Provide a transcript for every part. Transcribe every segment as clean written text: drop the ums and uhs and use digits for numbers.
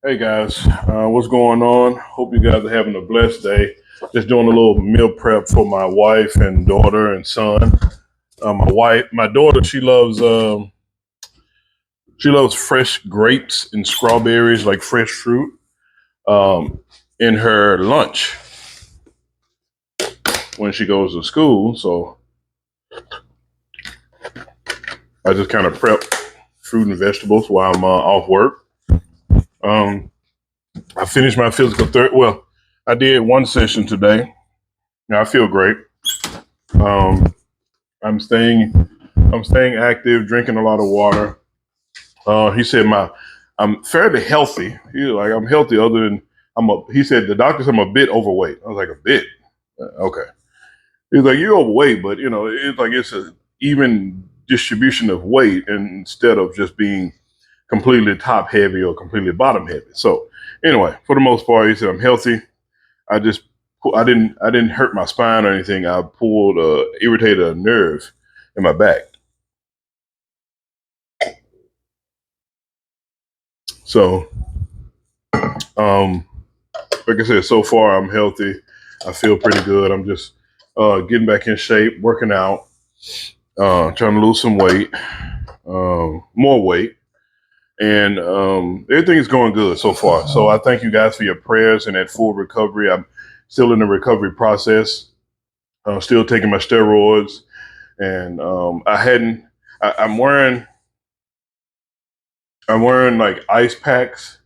Hey guys, what's going on? Hope you guys are having a blessed day. Just doing a little meal prep for my wife and daughter and son. My daughter, she loves fresh grapes and strawberries, like fresh fruit, um, in her lunch when she goes to school. So I just kind of prep fruit and vegetables while I'm off work. Um, I finished my physical therapy. Well, I did one session today. Now I feel great. Um, I'm staying I'm staying active, drinking a lot of water. He said I'm fairly healthy. He's like I'm healthy other than he said the doctor said I'm a bit overweight. I was like a bit. Okay. He's like you're overweight, but it's like it's a even distribution of weight instead of just being completely top heavy or completely bottom heavy. So anyway, for the most part, he said I'm healthy. I just I didn't hurt my spine or anything. I pulled irritated a nerve in my back. So um, like I said, so far I'm healthy. I feel pretty good. I'm just getting back in shape, working out, trying to lose some weight, more weight, and everything is going good so far. So I thank you guys for your prayers and that full recovery. I'm still in the recovery process. Still taking my steroids, and I hadn't. I'm wearing like ice packs.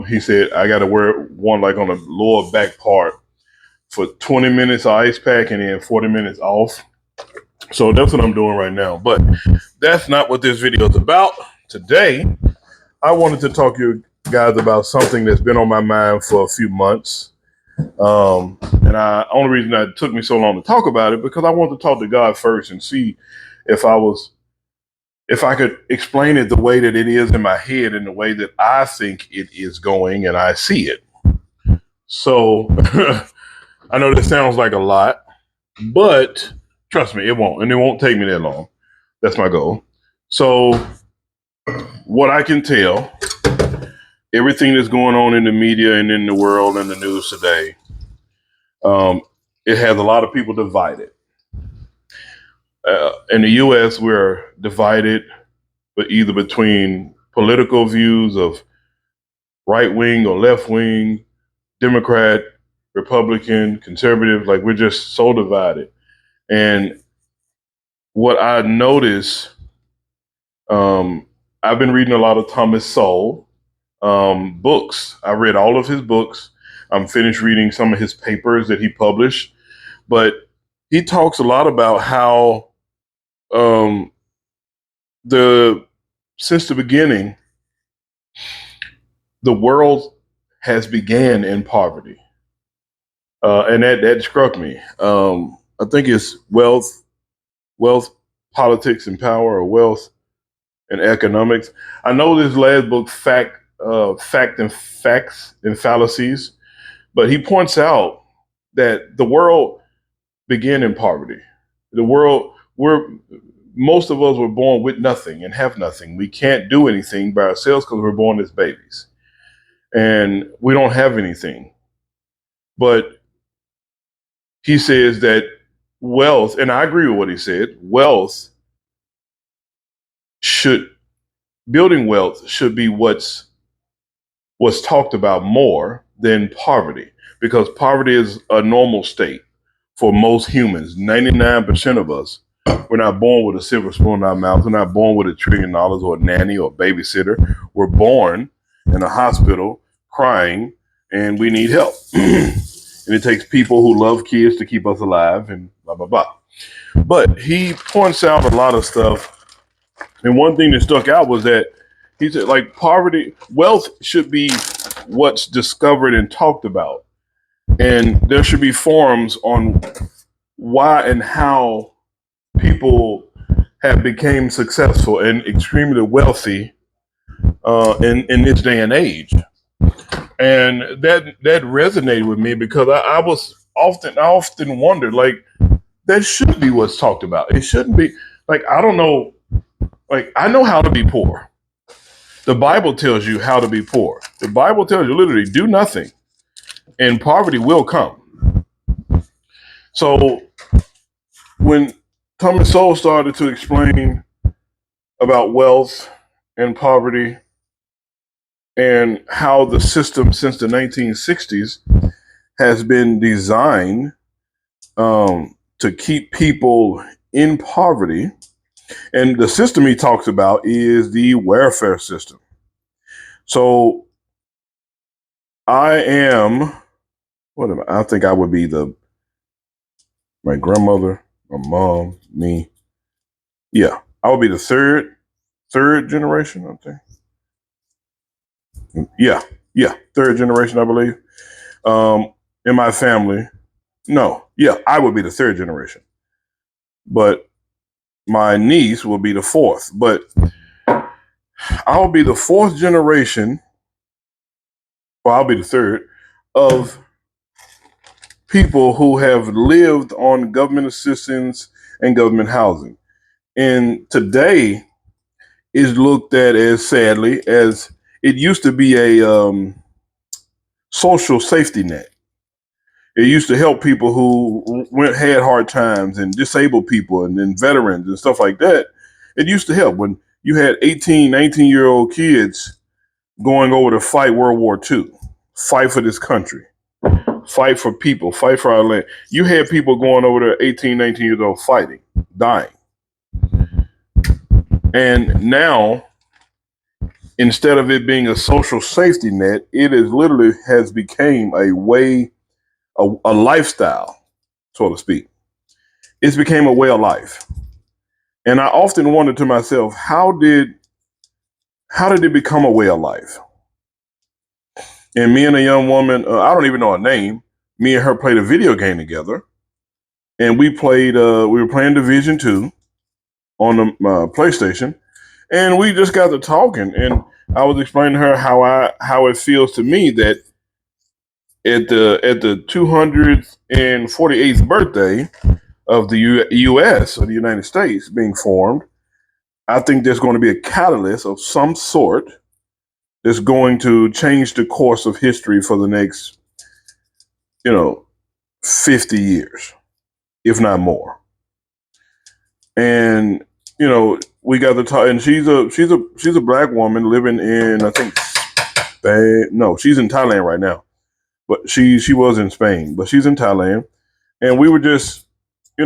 He said I got to wear one like on the lower back part for 20 minutes of ice pack and then 40 minutes off. So that's what I'm doing right now. But that's not what this video is about. Today, I wanted to talk to you guys about something that's been on my mind for a few months. And only reason that it took me so long to talk about it because I wanted to talk to God first and see if if I could explain it the way that it is in my head and the way that I think it is going and I see it. So I know this sounds like a lot, but trust me, it won't. And it won't take me that long. That's my goal. So, what I can tell, everything that's going on in the media and in the world and the news today, um, it has a lot of people divided. In the U.S., we're divided, but either between political views of right wing or left wing, Democrat, Republican, conservative. Like we're just so divided. And what I notice, um, I've been reading a lot of Thomas Sowell books. I read all of his books. I'm finished reading some of his papers that he published, but he talks a lot about how um, the since the beginning, the world has began in poverty, and that struck me. I think it's wealth, politics, and power, or wealth and economics. I know this last book, fact and facts and fallacies, but he points out that the world began in poverty. The world, we're most of us were born with nothing and have nothing. We can't do anything by ourselves because we're born as babies, and we don't have anything. But he says that wealth, and I agree with what he said. Should Building wealth should be what's talked about more than poverty, because poverty is a normal state for most humans. 99% of us, we're not born with a silver spoon in our mouth. We're not born with $1 trillion or a nanny or a babysitter. We're born in a hospital crying and we need help. And it takes people who love kids to keep us alive and blah, blah, blah. But he points out a lot of stuff. And one thing that stuck out was that he said, like, wealth should be what's discovered and talked about. And there should be forums on why and how people have become successful and extremely wealthy in this day and age. And that resonated with me because I often wondered, like, that should be what's talked about. It shouldn't be like, I don't know, like, I know how to be poor. The Bible tells you how to be poor. The Bible tells you literally do nothing and poverty will come. So when Thomas Sowell started to explain about wealth and poverty and how the system since the 1960s has been designed to keep people in poverty. And the system he talks about is the welfare system. So I am, what am I? I think I would be my grandmother, my mom, me. Yeah, I would be the third generation, I think. Yeah, third generation, I believe. In my family, no, yeah, I would be the third generation, but my niece will be the fourth. But I'll be the fourth generation, well, I'll be the third of people who have lived on government assistance and government housing. And today is looked at as, sadly, as it used to be a social safety net. It used to help people who had hard times and disabled people and then veterans and stuff like that. It used to help when you had 18, 19-year-old kids going over to fight World War II, fight for this country, fight for people, fight for our land. You had people going over there 18, 19 years old fighting, dying. And now, instead of it being a social safety net, it is literally has become a way, a lifestyle, so to speak. It's became a way of life. And I often wonder to myself, how did it become a way of life? And me and a young woman, I don't even know her name, me and her played a video game together. And we were playing Division 2 on the PlayStation. And we just got to talking. And I was explaining to her how it feels to me that at the 248th birthday of the U.S. or the United States being formed, I think there's going to be a catalyst of some sort that's going to change the course of history for the next, 50 years, if not more. And, we got to talk, and she's a black woman living in, I think, Spain. No, she's in Thailand right now, but she was in Spain, but she's in Thailand. And we were just, we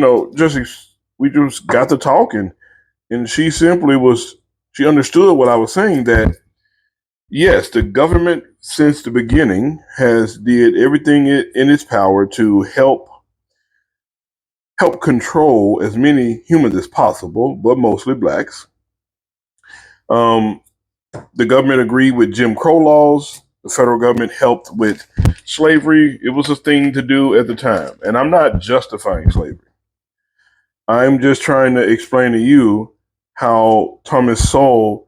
just got to talking. And she she understood what I was saying, that yes, the government since the beginning has did everything in its power to help control as many humans as possible, but mostly blacks. The government agreed with Jim Crow laws. The federal government helped with slavery. It was a thing to do at the time. And I'm not justifying slavery. I'm just trying to explain to you how Thomas Sowell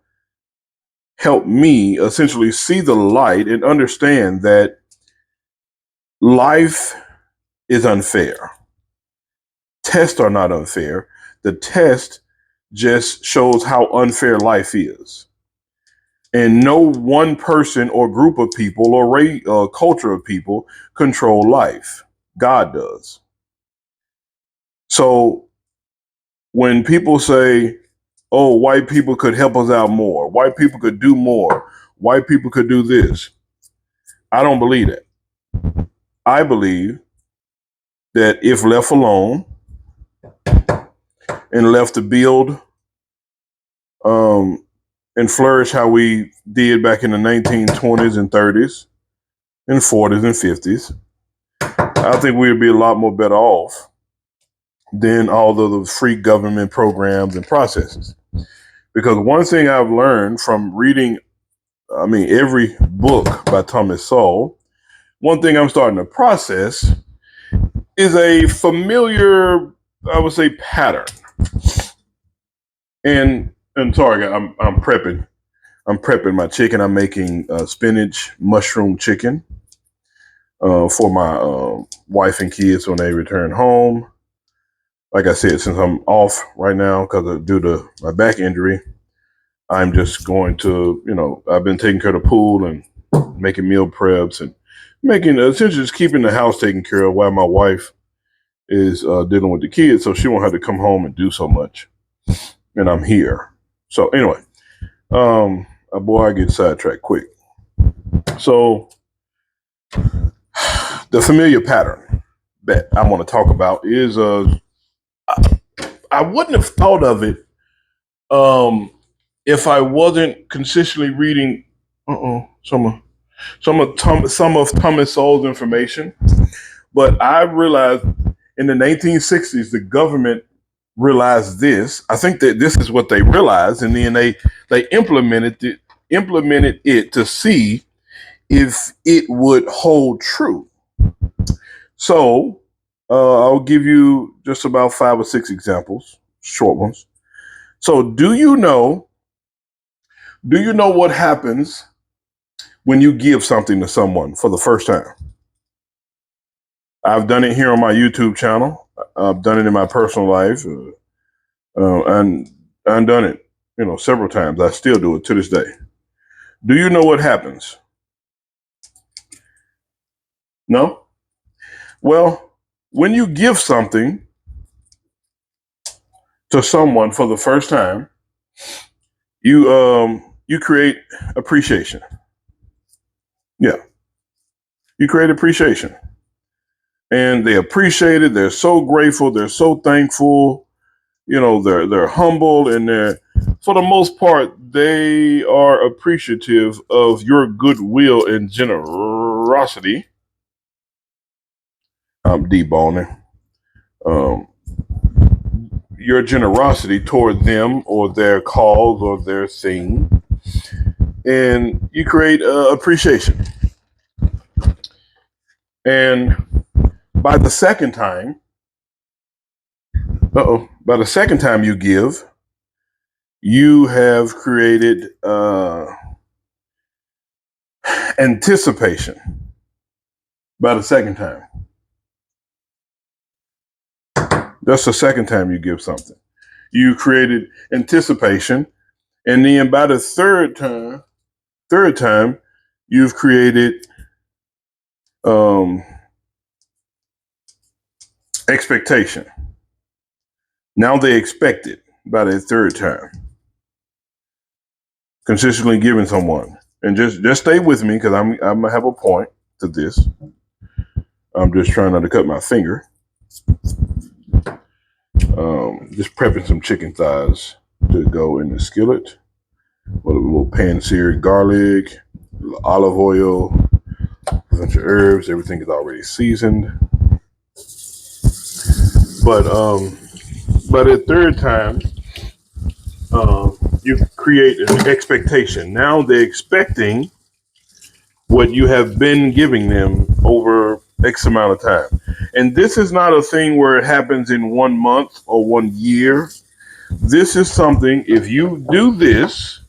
helped me essentially see the light and understand that life is unfair. Tests are not unfair. The test just shows how unfair life is. And no one person or group of people or race or culture of people control life. God does. So when people say, oh, white people could help us out more, white people could do more, white people could do this, I don't believe that. I believe that if left alone and left to build and flourish how we did back in the 1920s and 30s and 40s and 50s, I think we would be a lot more better off than all of the free government programs and processes. Because one thing I've learned from reading, every book by Thomas Sowell, one thing I'm starting to process is a familiar, I would say, pattern. And sorry, I'm prepping. I'm prepping my chicken. I'm making spinach mushroom chicken for my wife and kids when they return home. Like I said, since I'm off right now due to my back injury, I'm just going to, I've been taking care of the pool and making meal preps and making essentially just keeping the house taken care of while my wife is dealing with the kids, so she won't have to come home and do so much. And I'm here. So anyway, boy, I get sidetracked quick. So the familiar pattern that I want to talk about is I wouldn't have thought of it if I wasn't consistently reading some of Thomas Sowell's information. But I realized in the 1960s the government realized this. I think that this is what they realized, and then they implemented it to see if it would hold true. So I'll give you just about 5 or 6 examples, short ones. So do you know what happens when you give something to someone for the first time? I've done it here on my YouTube channel. I've done it in my personal life, and I've done it, several times. I still do it to this day. Do you know what happens? No? Well, when you give something to someone for the first time, you create appreciation. Yeah, you create appreciation, and they appreciate it. They're so grateful. They're so thankful. They're humble, and for the most part, they are appreciative of your goodwill and generosity. I'm deboning. Um, your generosity toward them or their cause or their thing, and you create appreciation. And by the second time, by the second time you give, you have created anticipation. By the second time, that's the second time you give something. You created anticipation, and then by the third time, you've created expectation. Now they expect it by the third time. Consistently giving someone, and just stay with me because I'm gonna have a point to this. I'm just trying not to cut my finger. Just prepping some chicken thighs to go in the skillet with a little pan-seared garlic, olive oil, a bunch of herbs. Everything is already seasoned. But by the third time, you create an expectation. Now they're expecting what you have been giving them over X amount of time. And this is not a thing where it happens in 1 month or 1 year. This is something, if you do this,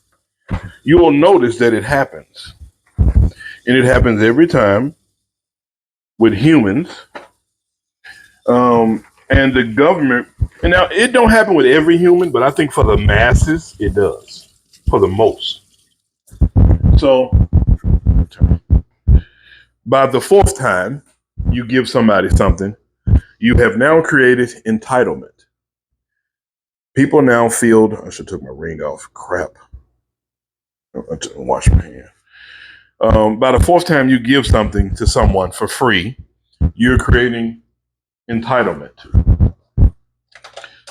you will notice that it happens. And it happens every time with humans. And the government, and now it don't happen with every human, but I think for the masses, it does, for the most. So by the fourth time you give somebody something, you have now created entitlement. People now feel, I should have took my ring off. Crap. I didn't wash my hand. By the fourth time you give something to someone for free, you're creating entitlement.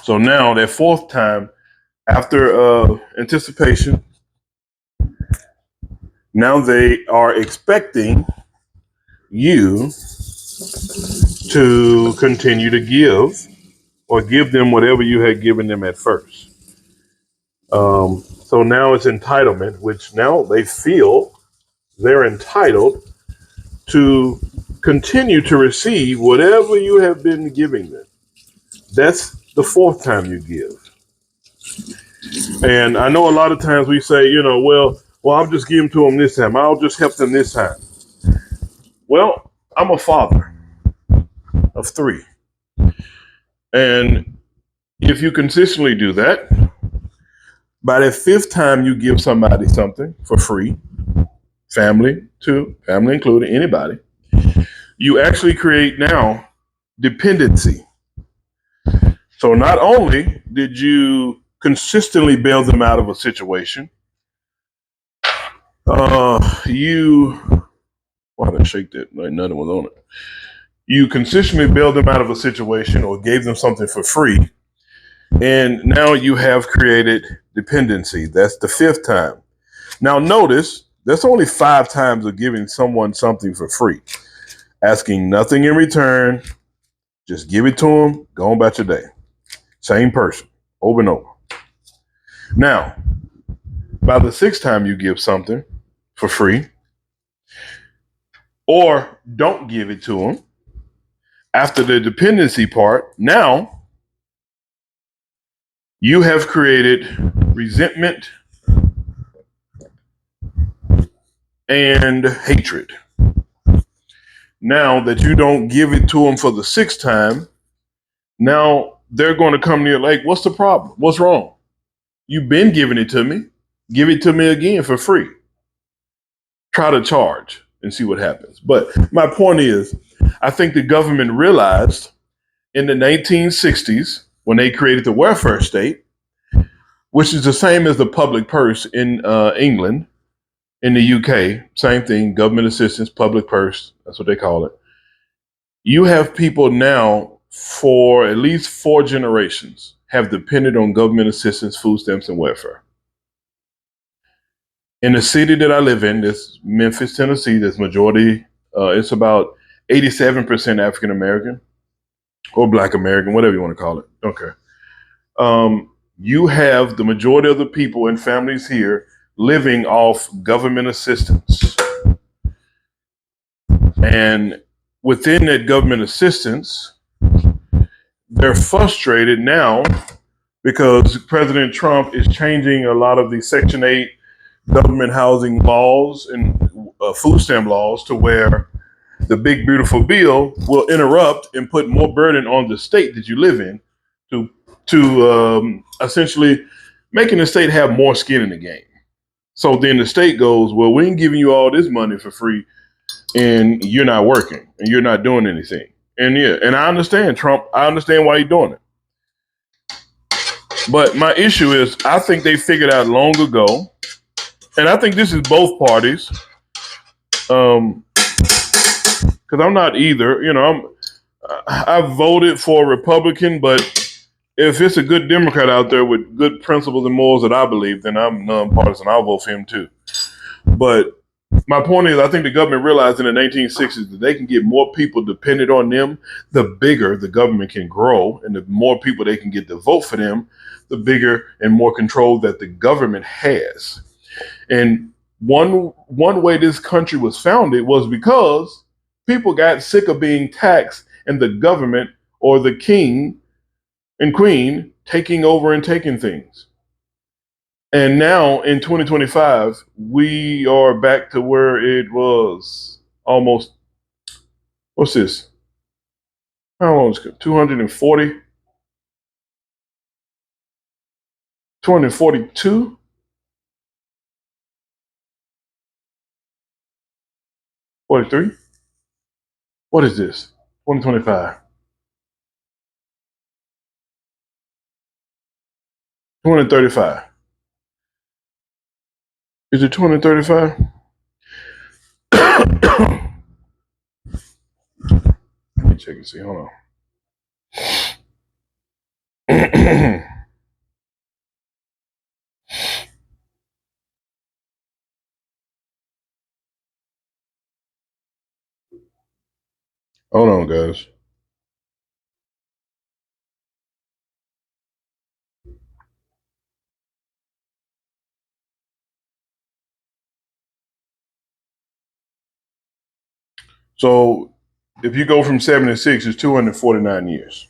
So now that fourth time, after anticipation, now they are expecting you to continue to give or give them whatever you had given them at first. So now it's entitlement, which now they feel they're entitled to continue to receive whatever you have been giving them. That's the fourth time you give. And I know a lot of times we say, well, I'll just give them to them this time. I'll just help them this time. Well, I'm a father of 3. And if you consistently do that, By the fifth time you give somebody something for free, family too, family included, anybody, you actually create now dependency. So not only did you consistently bail them out of a situation, you why did I shake that? Like nothing was on it. You consistently bailed them out of a situation or gave them something for free, and now you have created dependency. That's the fifth time. Now notice that's only 5 times of giving someone something for free, asking nothing in return. Just give it to them, go on about your day. Same person, over and over. Now, by the sixth time you give something for free, or don't give it to them, after the dependency part, now you have created resentment and hatred. Now that you don't give it to them for the sixth time, now they're going to come to you like, what's the problem? What's wrong? You've been giving it to me. Give it to me again for free. Try to charge and see what happens. But my point is, I think the government realized in the 1960s when they created the welfare state, which is the same as the public purse in England, in the UK, same thing, government assistance, public purse, that's what they call it. You have people now for at least 4 generations have depended on government assistance, food stamps, and welfare. In the city that I live in, this Memphis, Tennessee, that's majority, it's about 87% African American or Black American, whatever you want to call it. Okay. You have the majority of the people and families here living off government assistance. And within that government assistance, they're frustrated now because President Trump is changing a lot of the Section 8 government housing laws and food stamp laws to where the big beautiful bill will interrupt and put more burden on the state that you live in to essentially making the state have more skin in the game. So then the state goes, well, we ain't giving you all this money for free and you're not working and you're not doing anything. And yeah, and I understand Trump. I understand why he's doing it. But my issue is I think they figured out long ago, and I think this is both parties, because I'm not either. You know, I voted for a Republican, but if it's a good Democrat out there with good principles and morals that I believe, then I'm nonpartisan. I'll vote for him too. But my point is, I think the government realized in the 1960s that they can get more people dependent on them, the bigger the government can grow, and the more people they can get to vote for them, the bigger and more control that the government has. And one way this country was founded was because people got sick of being taxed and the government or the king and queen taking over and taking things. And now in 2025, we are back to where it was almost, what's this? How long is it? 240? 242? Forty-three? What is this? 2025. 235. Is it 235? Let me check and see. Hold on. Hold on, guys. So if you go from 76, it's 249 years.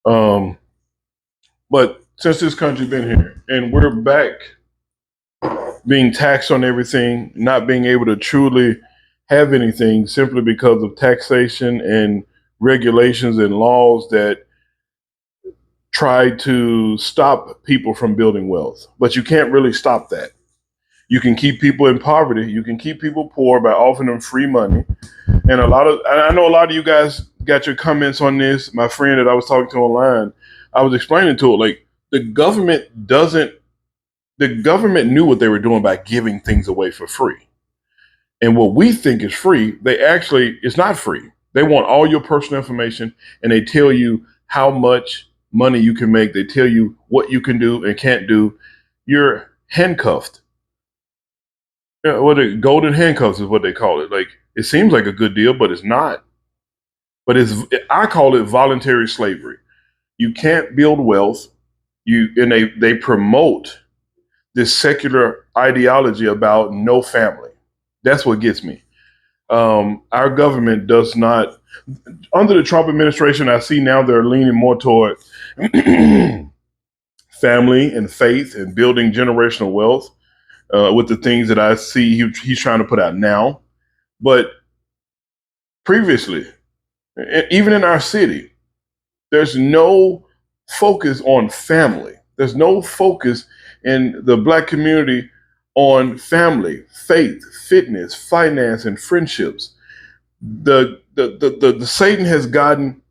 But since this country's been here and we're back being taxed on everything, not being able to truly have anything simply because of taxation and regulations and laws that try to stop people from building wealth, but you can't really stop that. You can keep people in poverty. You can keep people poor by offering them free money. And I know a lot of you guys got your comments on this. My friend that I was talking to online, I was explaining to it, like, the government doesn't, the government knew what they were doing by giving things away for free. And what we think is free, it's not free. They want all your personal information, and they tell you how much money you can make. They tell you what you can do and can't do. You're handcuffed. Yeah, golden handcuffs is what they call it. Like, it seems like a good deal, but it's not. But I call it voluntary slavery. You can't build wealth. They promote this secular ideology about no family. That's what gets me. Our government does not. Under the Trump administration, I see now they're leaning more toward family and faith and building generational wealth with the things that I see he's trying to put out now. But previously, even in our city, there's no focus on family. There's no focus in the Black community on family, faith, fitness, finance, and friendships. The Satan has gotten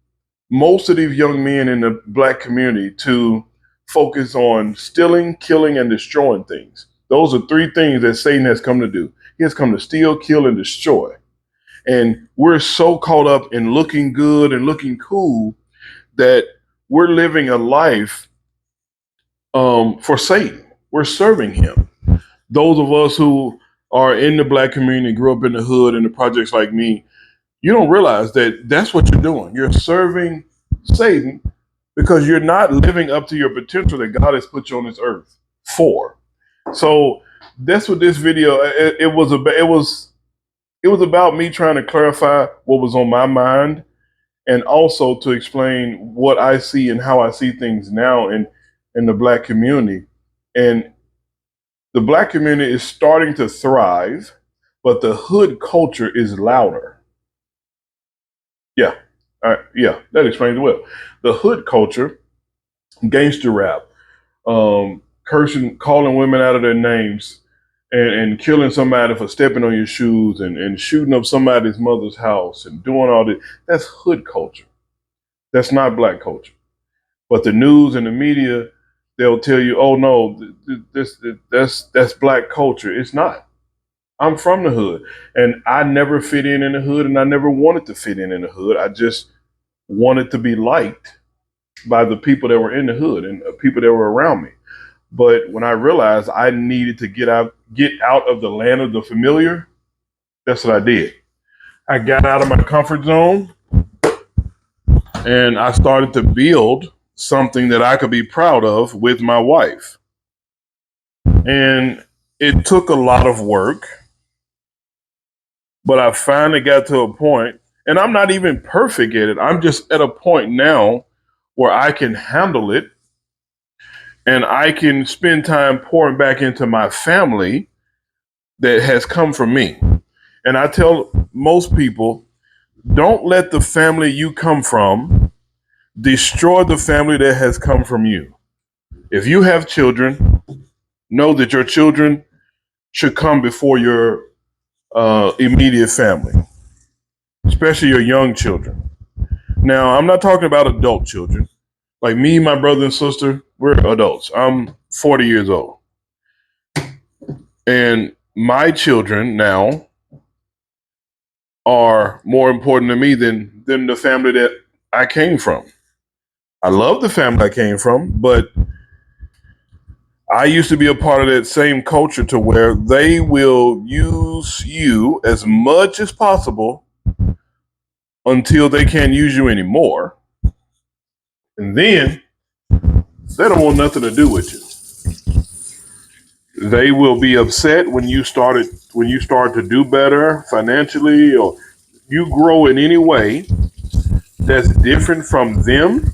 most of these young men in the Black community to focus on stealing, killing, and destroying things. Those are three things that Satan has come to do. He has come to steal, kill, and destroy. And we're so caught up in looking good and looking cool that we're living a life for Satan. We're serving him. Those of us who are in the Black community, grew up in the hood, in the projects like me, you don't realize that that's what you're doing. You're serving Satan because you're not living up to your potential that God has put you on this earth for. So that's what this video it was about. It was about me trying to clarify what was on my mind, and also to explain what I see and how I see things now in the Black community. And the Black community is starting to thrive, but the hood culture is louder. Yeah, that explains it well. The hood culture, gangster rap, cursing, calling women out of their names, and killing somebody for stepping on your shoes, and shooting up somebody's mother's house, and doing all this. That's hood culture. That's not Black culture. But the news and the media, they'll tell you, "Oh no, that's Black culture." It's not. I'm from the hood, and I never fit in the hood, and I never wanted to fit in the hood. I just wanted to be liked by the people that were in the hood and people that were around me. But when I realized I needed to get out of the land of the familiar, that's what I did. I got out of my comfort zone, and I started to build something that I could be proud of with my wife. And it took a lot of work, but I finally got to a point, and I'm not even perfect at it. I'm just at a point now where I can handle it, and I can spend time pouring back into my family that has come from me. And I tell most people, don't let the family you come from destroy the family that has come from you. If you have children, know that your children should come before your immediate family, especially your young children. Now, I'm not talking about adult children. Like me, my brother and sister, we're adults. I'm 40 years old. And my children now are more important to me than the family that I came from. I love the family I came from, but I used to be a part of that same culture to where they will use you as much as possible until they can't use you anymore. And then they don't want nothing to do with you. They will be upset when you start to do better financially, or you grow in any way that's different from them,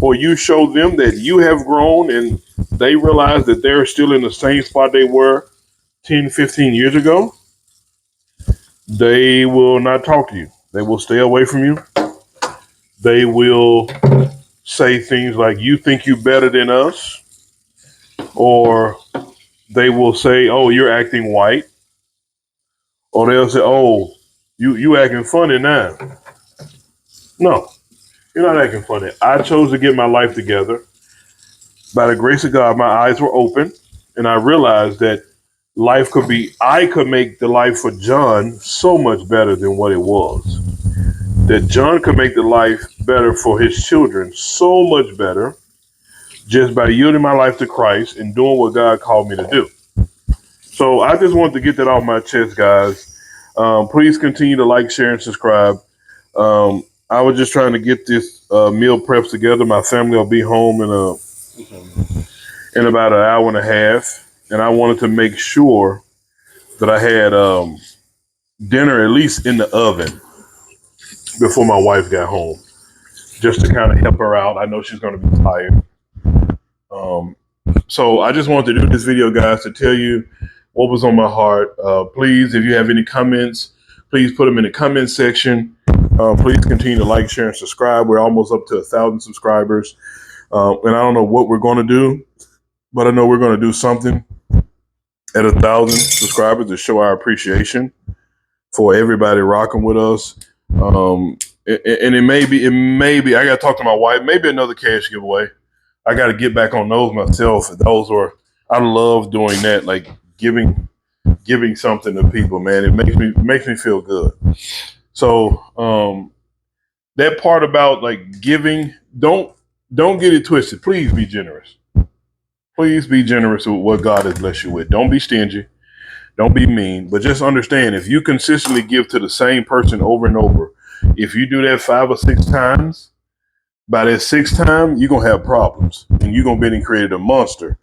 or you show them that you have grown and they realize that they're still in the same spot they were 10, 15 years ago. They will not talk to you. They will stay away from you. They will say things like, "You think you better than us," or they will say, "Oh, you're acting white," or they'll say, "Oh, you acting funny now." No, you're not acting funny. I chose to get my life together. By the grace of God, my eyes were open, and I realized that I could make the life for John so much better than what it was. That John could make the life better for his children so much better just by yielding my life to Christ and doing what God called me to do. So I just wanted to get that off my chest, guys. Please continue to like, share, and subscribe. I was just trying to get this meal preps together. My family will be home in about an hour and a half, and I wanted to make sure that I had dinner at least in the oven before my wife got home, just to kind of help her out. I know she's going to be tired. Um, so I just wanted to do this video, guys, to tell you what was on my heart. Please, if you have any comments, please put them in the comment section. Please continue to like, share, and subscribe. We're almost up to 1,000 subscribers. And I don't know what we're going to do, but I know we're going to do something at 1,000 subscribers to show our appreciation for everybody rocking with us. And it may be, I got to talk to my wife, maybe another cash giveaway. I got to get back on those myself. I love doing that, like giving something to people, man. It makes me feel good. So, that part about like giving, don't get it twisted. Please be generous. Please be generous with what God has blessed you with. Don't be stingy. Don't be mean, but just understand, if you consistently give to the same person over and over, if you do that 5 or 6 times, by that 6th time, you're going to have problems and you're going to be created a monster.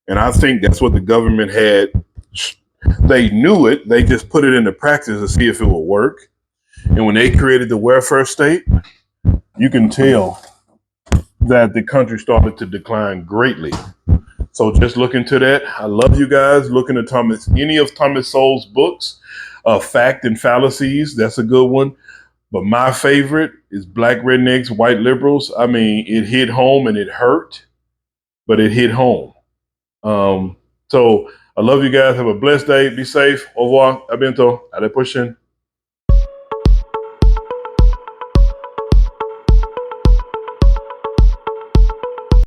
And I think that's what the government had. They knew it. They just put it into practice to see if it would work. And when they created the welfare state, you can tell that the country started to decline greatly. So just look into that. I love you guys. Look into any of Thomas Sowell's books, Fact and Fallacies. That's a good one. But my favorite is Black Rednecks, White Liberals. I mean, it hit home and it hurt, but it hit home. So I love you guys. Have a blessed day. Be safe. Au revoir. A bientôt. Allez, prochaine.